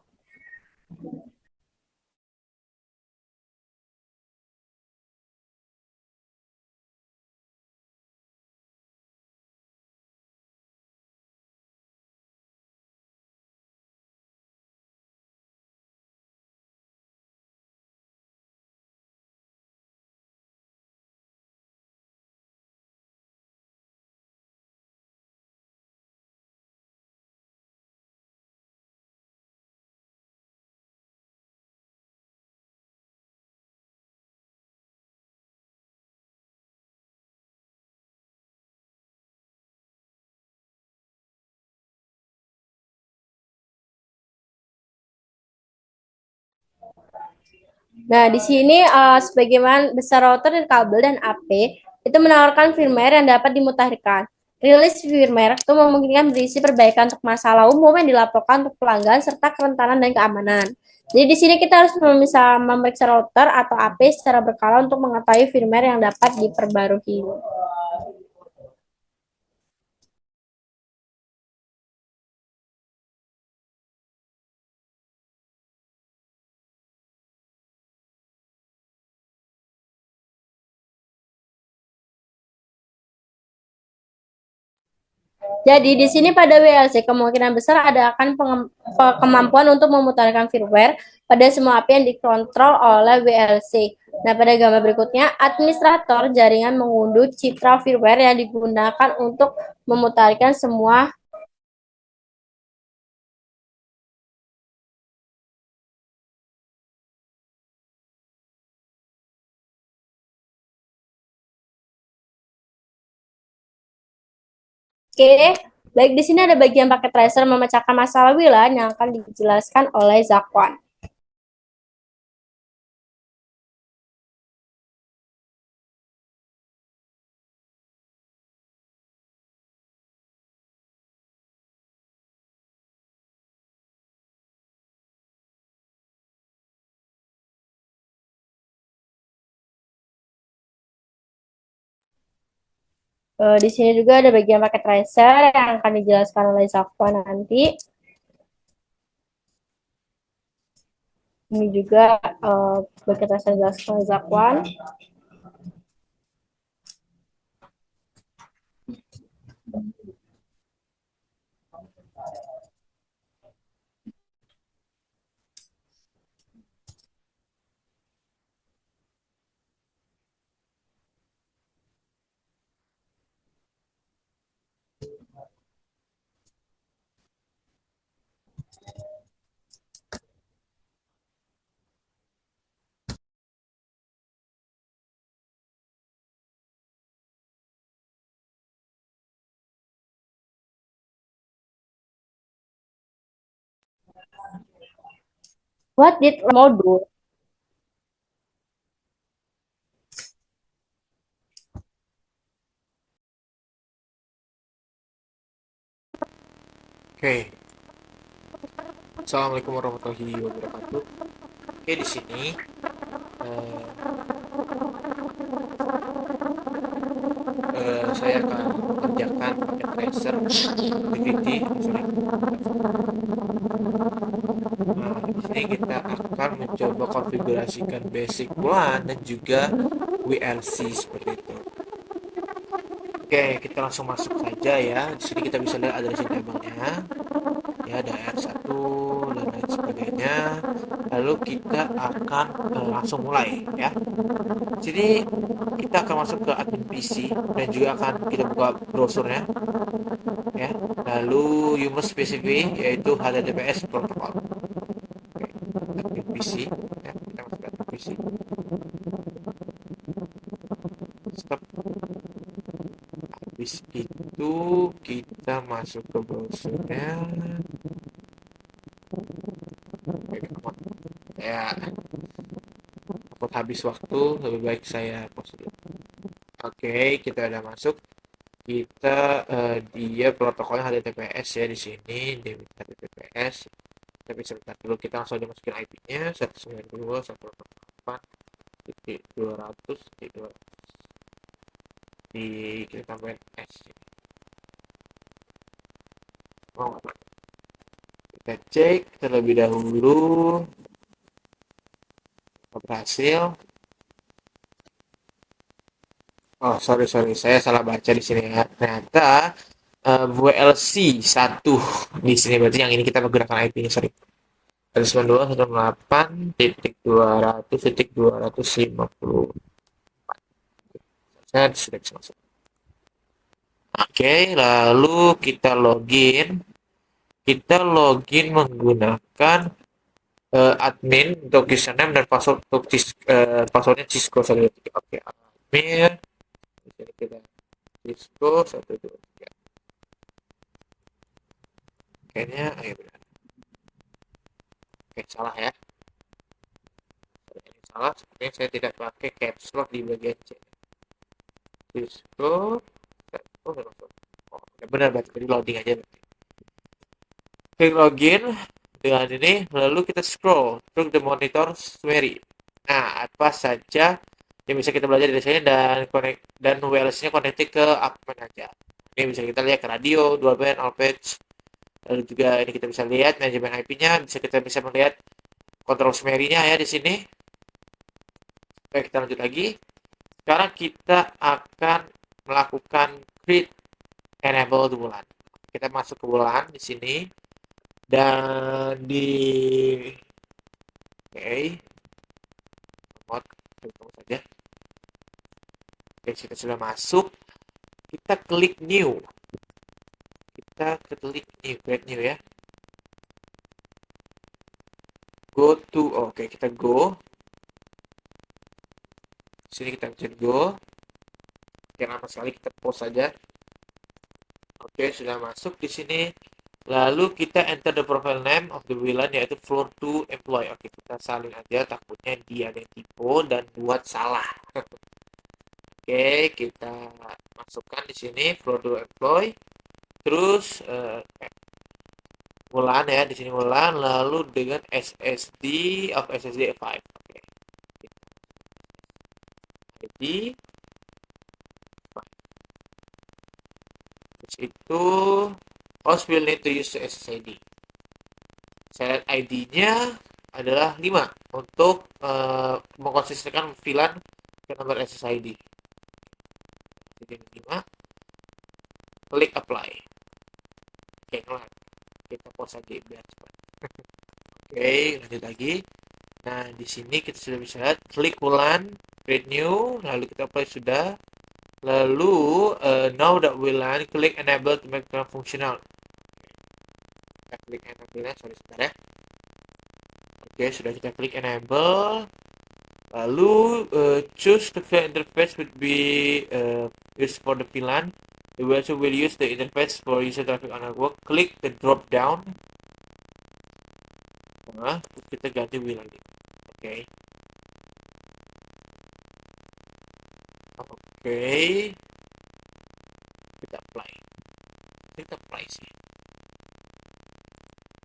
Nah, di sini sebagaimana besar router dan kabel dan AP itu menawarkan firmware yang dapat dimutakhirkan. Rilis firmware itu memungkinkan berisi perbaikan untuk masalah umum yang dilaporkan untuk pelanggan serta kerentanan dan keamanan. Jadi di sini kita harus bisa memeriksa router atau AP secara berkala untuk mengetahui firmware yang dapat diperbarui. Jadi di sini pada WLC kemungkinan besar ada akan kemampuan untuk memutarkan firmware pada semua API yang dikontrol oleh WLC. Nah, pada gambar berikutnya, administrator jaringan mengunduh citra firmware yang digunakan untuk memutarkan semua. Oke, baik di sini ada bagian paket tracer memecahkan masalah WLAN yang akan dijelaskan oleh Zakwan. Di sini juga ada bagian paket tracer yang akan dijelaskan oleh Zakwan nanti. Ini juga paket tracer dijelaskan oleh Zakwan. What did modul? Oke, Assalamualaikum warahmatullahi wabarakatuh. Oke, di sini saya akan mengerjakan paket tracer DVD. sini kita akan mencoba konfigurasikan basic WLAN dan juga WLC seperti itu. Oke, kita langsung masuk saja ya. Di sini kita bisa lihat addressing table-nya. Ya, ada R1 dan lain sebagainya. Lalu kita akan langsung mulai ya. Di sini kita akan masuk ke admin PC dan juga akan kita buka browsernya ya. Lalu you must specify yaitu HTTPS protocol. Oke, admin PC ya, kita masuk ke admin PC. Stop. Habis itu kita masuk ke browsernya. Ya, takut habis waktu, lebih baik saya pause dulu. Oke, kita udah masuk. Kita dia protokolnya HTTPS ya di sini, dia minta HTTPS. Tapi sebentar dulu, kita langsung aja masukin IP-nya 192.168.200.200 di kita tambahin S. Oh, kita cek terlebih dahulu. Berhasil. Oh, sorry, saya salah baca di sini ya. Ternyata WLC 1 di sini, berarti yang ini kita menggunakan IP-nya, sorry. 192.168.200.250. Saya sudah bisa masuk. Oke, lalu kita login. Kita login menggunakan admin untuk username dan password untuk passwordnya Cisco 123. Oke, admin. Di sini kita Cisco 123. Kayaknya benar. Oke, salah ya. Ini salah, sepertinya saya tidak pakai caps lock di bagian C. Cisco. Oh, benar, berarti loading aja berarti. Klik login dengan ini, lalu kita scroll through the monitor summary. Nah, apa saja yang bisa kita belajar dari sini dan WLC-nya connected ke apa aja. Ini bisa kita lihat ke radio, dual band, all page. Lalu juga ini kita bisa lihat manajemen IP-nya, kita bisa melihat kontrol summary-nya ya di sini. Oke, kita lanjut lagi. Sekarang kita akan melakukan create enable WLAN. Kita masuk ke WLAN di sini dan di remote saja. Oke, kita sudah masuk. Kita klik new. Kita klik new, create new ya. Go to, oke, kita go. Sini kita pencet go. Oke, lama sekali, kita pause saja. Oke, sudah masuk di sini. Lalu kita enter the profile name of the WLAN yaitu floor 2 employee. Oke, kita salin aja, takutnya dia ada yang tipe dan buat salah. Oke, kita masukkan di sini floor 2 employee. Terus WLAN ya, di sini WLAN, lalu dengan SSD of SSD 5. Oke. ID. Terus itu host will need to use the SSID. Saya lihat ID-nya adalah 5 untuk mengkonsistenkan VLAN ke nomor SSID. Jadi 5. Klik apply. Oke, kelar. Kita pause lagi biar cepat. Oke, lanjut lagi. Nah, di sini kita sudah bisa lihat klik WLAN, create new, lalu kita apply sudah. Lalu now that WLAN, klik enable to make it functional. Kita klik enable-nya, sorry sebentar ya. Oke, sudah kita klik enable. Lalu choose the VLAN interface would be used for the VLAN. The user will use the interface for user traffic on network. Klik the drop down. Nah, kita ganti WLAN. Oke. Oke. Kita apply. Kita apply sih.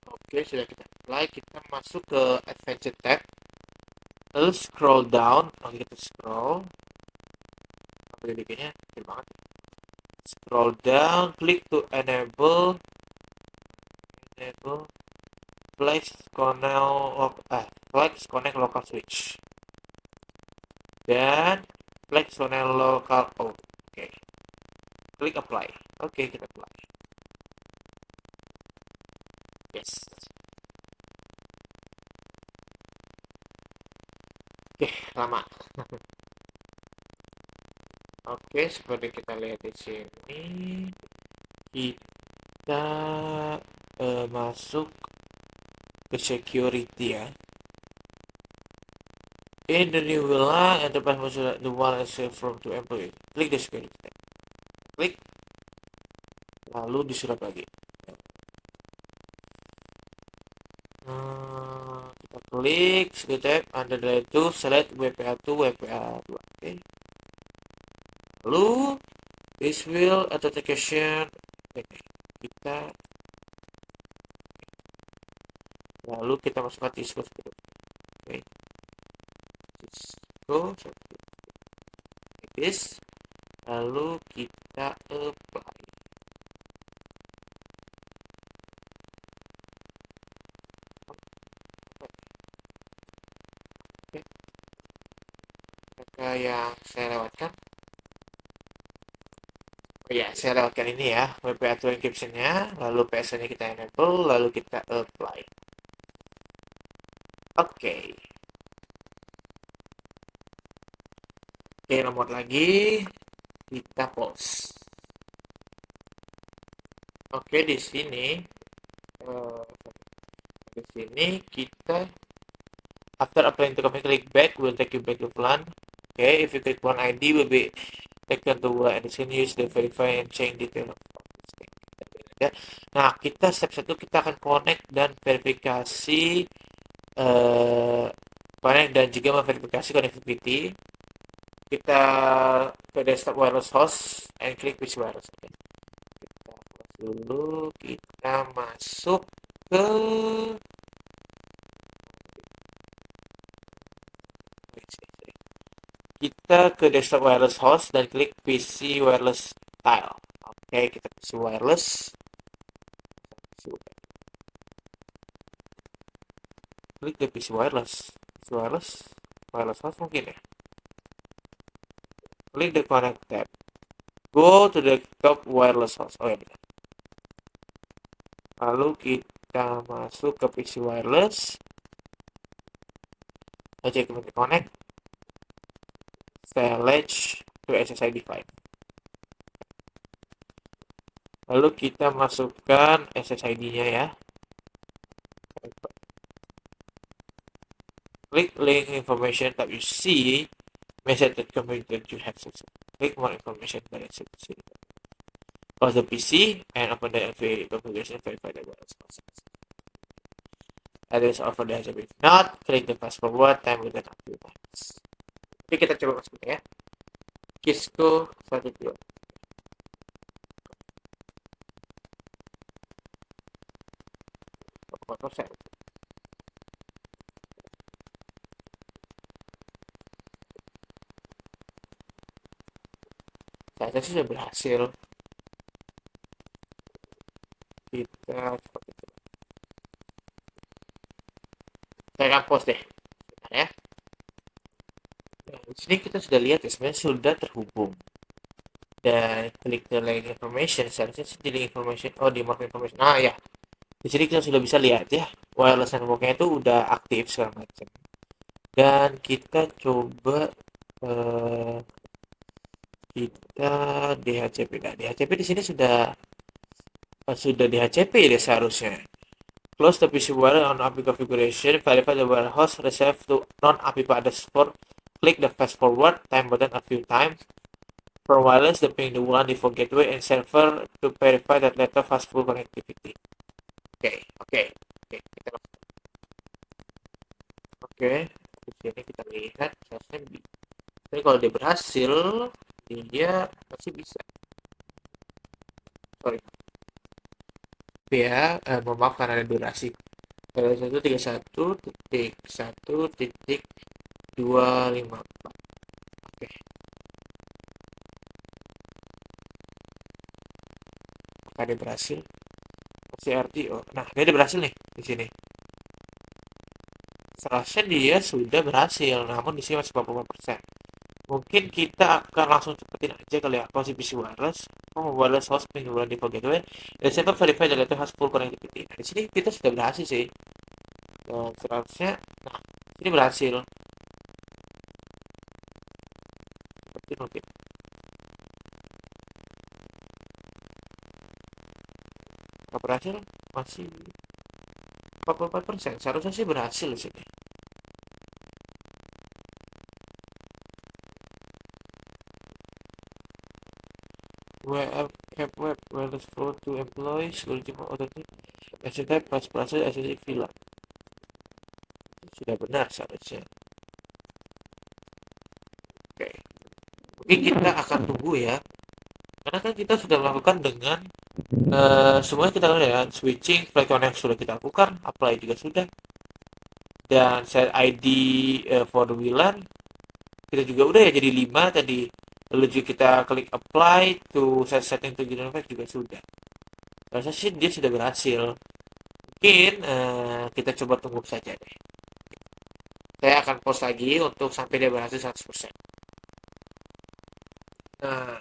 Oke, sudah kita apply. Kita masuk ke Advanced tab. Lalu scroll down. Oke, kita scroll. Apa jadinya? Kecil banget. Scroll down. Klik to enable. flex connect local switch dan flex connect local out. Oke. Klik apply. Oke, kita apply. Yes. Oke, lama. Oke, seperti kita lihat di sini, kita masuk ke security ya. In the new VLAN, enterprise must the one is saved from to employee. Klik the security tab. Klik, lalu disurat lagi. Kita klik security tab, under the itu select WPA2, WPA2. Oke. Lalu this will authentication kita lalu kita masukkan Cisco. Oke. Cisco this lalu kita apply. Oke. Maka yang saya lewatkan saya lewatkan ini ya, WPA2 encryption-nya, lalu PSN-nya kita enable, lalu kita apply. Oke, nomor lagi, kita pause. Oke, di sini kita after applying to command, click back will take you back to plan. Okay, if you click one ID will be taken to one and can use the verify and change detail. Nah, kita step 1 kita akan connect dan verifikasi connect dan juga memverifikasi connectivity. Kita ke desktop wireless host and klik switch wireless. Okay. Kita close dulu, kita masuk ke desktop wireless host dan klik PC wireless tile. Oke, kita PC wireless. Klik ke PC wireless. Wireless host mungkin ya. Klik the connect tab. Go to the top wireless host. Oh ya benar. Lalu kita masuk ke PC wireless. Cek connect. Select to SSID 5. Lalu kita masukkan SSID-nya ya. Klik link information tab you see message that that you have success. Click more information by SSID. Close the PC and open the configuration verify the wireless process. Address over the HTTP. If not, click the fast forward time within a few times. Oke, kita coba masuknya ya. Cisco 12. Saya sih sudah berhasil. Kita seperti itu. Saya akan post deh. Bentar ya. Di sini kita sudah lihat ya, sebenarnya sudah terhubung. Dan klik the link information, seharusnya di link information, di mark information. Nah ya, di sini kita sudah bisa lihat ya, wireless network-nya itu udah aktif segala macam. Dan kita coba kita DHCP. Nah, DHCP di sini sudah DHCP ya seharusnya. Close the PC wireless on API configuration, verify the wireless host, reserve to non-API _. Click the fast forward time button a few times. From wireless, deploying the WLAN default gateway and server to verify that data fast full connectivity. Oke, di sini kita lihat seharusnya tapi kalau dia berhasil, dia pasti bisa. Sorry. Ya, mohon maaf karena ada durasi. 131.1.254. Oke. Apakah dia berhasil? CRT. Nah, dia berhasil nih di sini. Seharusnya dia sudah berhasil, namun di sini masih 44%. Mungkin kita akan langsung cepetin aja kali ya. Contribution wireless, wireless host penjualan di gateway, dan server verify the gateway has full connectivity. Nah, di sini kita sudah berhasil sih. Dan seharusnya, nah, ini berhasil. Mungkin. Kalau berhasil masih 44%. Seharusnya sih berhasil di sini. Web wireless flow to employees security authority SSD pas proses SSD villa sudah benar seharusnya. Oke, mungkin kita akan tunggu ya, karena kan kita sudah melakukan dengan semuanya kita lakukan ya, switching flag connect sudah kita lakukan, apply juga sudah, dan set ID for the VLAN kita juga udah ya, jadi 5 tadi. Lalu juga kita klik apply to set setting to general juga sudah. Rasanya sih dia sudah berhasil. Mungkin kita coba tunggu saja deh. Saya akan post lagi untuk sampai dia berhasil 100%. Nah,